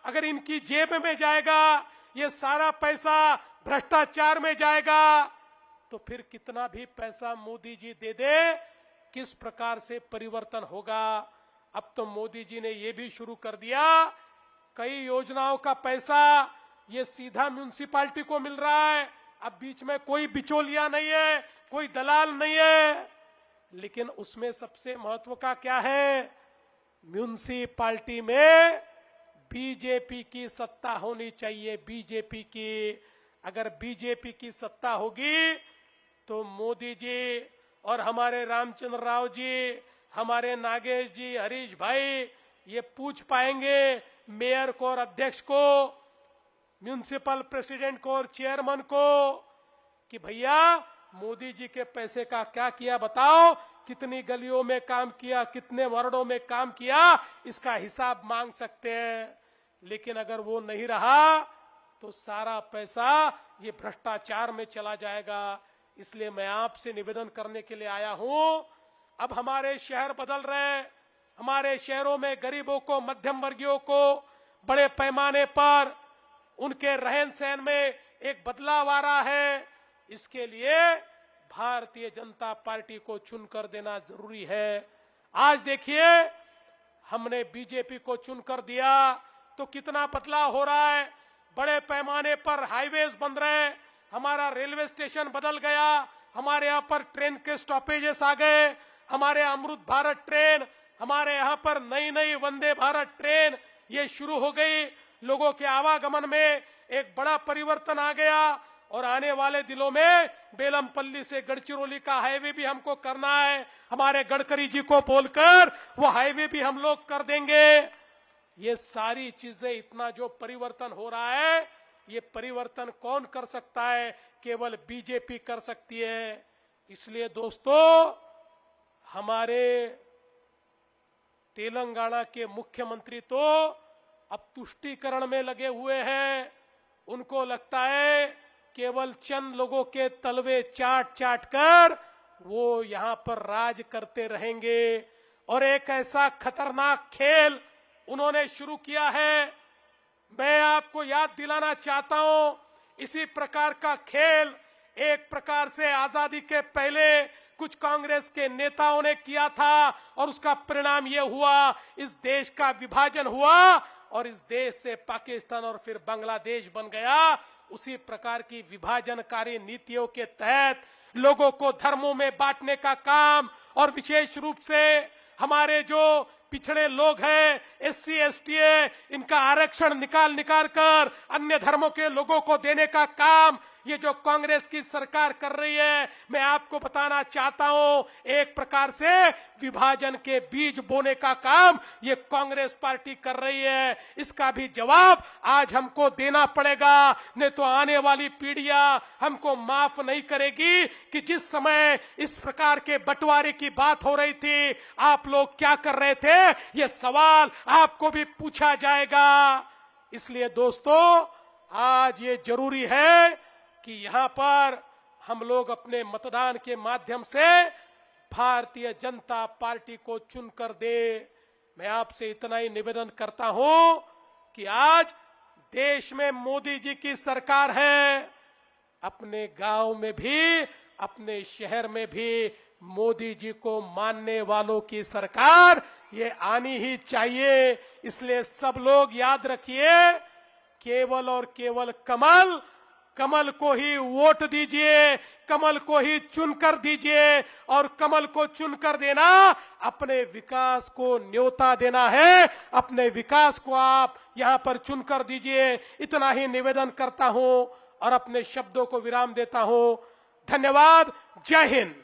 अगर इनकी जेब में जाएगा, ये सारा पैसा भ्रष्टाचार में जाएगा, तो फिर कितना भी पैसा मोदी जी दे दे, किस प्रकार से परिवर्तन होगा? अब तो मोदी जी ने ये भी शुरू कर दिया, कई योजनाओं का पैसा ये सीधा म्यूनिसिपालिटी को मिल रहा है। अब बीच में कोई बिचौलिया नहीं है, कोई दलाल नहीं है। लेकिन उसमें सबसे महत्व का क्या है? म्यूनिसिपालिटी में बीजेपी की सत्ता होनी चाहिए। बीजेपी की, अगर बीजेपी की सत्ता होगी तो मोदी जी और हमारे रामचंद्र राव जी, हमारे नागेश जी, हरीश भाई ये पूछ पाएंगे मेयर को और अध्यक्ष को, म्यूनिसिपल प्रेसिडेंट को और चेयरमैन को कि भैया मोदी जी के पैसे का क्या किया बताओ, कितनी गलियों में काम किया, कितने वार्डों में काम किया, इसका हिसाब मांग सकते हैं। लेकिन अगर वो नहीं रहा तो सारा पैसा ये भ्रष्टाचार में चला जाएगा। इसलिए मैं आपसे निवेदन करने के लिए आया हूं। अब हमारे शहर बदल रहे हैं, हमारे शहरों में गरीबों को, मध्यम वर्गीयों को बड़े पैमाने पर उनके रहन सहन में एक बदलाव आ रहा है। इसके लिए भारतीय जनता पार्टी को चुनकर देना जरूरी है। आज देखिए, हमने बीजेपी को चुनकर दिया तो कितना बदलाव हो रहा है। बड़े पैमाने पर हाईवेज बन रहे हैं, हमारा रेलवे स्टेशन बदल गया, हमारे यहाँ पर ट्रेन के स्टॉपेजेस आ गए, हमारे अमृत भारत ट्रेन, हमारे यहाँ पर नई नई वंदे भारत ट्रेन ये शुरू हो गई। लोगों के आवागमन में एक बड़ा परिवर्तन आ गया। और आने वाले दिनों में बेलमपल्ली से गढ़चिरौली का हाईवे भी हमको करना है। हमारे गडकरी जी को बोलकर वो हाईवे भी हम लोग कर देंगे। ये सारी चीजें, इतना जो परिवर्तन हो रहा है, ये परिवर्तन कौन कर सकता है? केवल बीजेपी कर सकती है। इसलिए दोस्तों, हमारे तेलंगाना के मुख्यमंत्री तो अब तुष्टीकरण में लगे हुए हैं। उनको लगता है केवल चंद लोगों के तलवे चाट चाट कर वो यहां पर राज करते रहेंगे। और एक ऐसा खतरनाक खेल उन्होंने शुरू किया है, मैं आपको याद दिलाना चाहता हूं। इसी प्रकार का खेल एक प्रकार से आजादी के पहले कुछ कांग्रेस के नेताओं ने किया था और उसका परिणाम यह हुआ, इस देश का विभाजन हुआ और इस देश से पाकिस्तान और फिर बांग्लादेश बन गया। उसी प्रकार की विभाजनकारी नीतियों के तहत लोगों को धर्मों में बांटने का काम और विशेष रूप से हमारे जो पिछड़े लोग हैं, एससी एसटी है, इनका आरक्षण निकाल कर अन्य धर्मों के लोगों को देने का काम ये जो कांग्रेस की सरकार कर रही है, मैं आपको बताना चाहता हूं, एक प्रकार से विभाजन के बीज बोने का काम ये कांग्रेस पार्टी कर रही है। इसका भी जवाब आज हमको देना पड़ेगा, नहीं तो आने वाली पीढ़ियां हमको माफ नहीं करेगी कि जिस समय इस प्रकार के बंटवारे की बात हो रही थी, आप लोग क्या कर रहे थे, ये सवाल आपको भी पूछा जाएगा। इसलिए दोस्तों, आज ये जरूरी है कि यहां पर हम लोग अपने मतदान के माध्यम से भारतीय जनता पार्टी को चुनकर दे। मैं आपसे इतना ही निवेदन करता हूं कि आज देश में मोदी जी की सरकार है, अपने गांव में भी, अपने शहर में भी मोदी जी को मानने वालों की सरकार ये आनी ही चाहिए। इसलिए सब लोग याद रखिए, केवल और केवल कमल, कमल को ही वोट दीजिए, कमल को ही चुनकर दीजिए और कमल को चुनकर देना अपने विकास को न्योता देना है। अपने विकास को आप यहां पर चुनकर दीजिए। इतना ही निवेदन करता हूं और अपने शब्दों को विराम देता हूं। धन्यवाद। जय हिंद।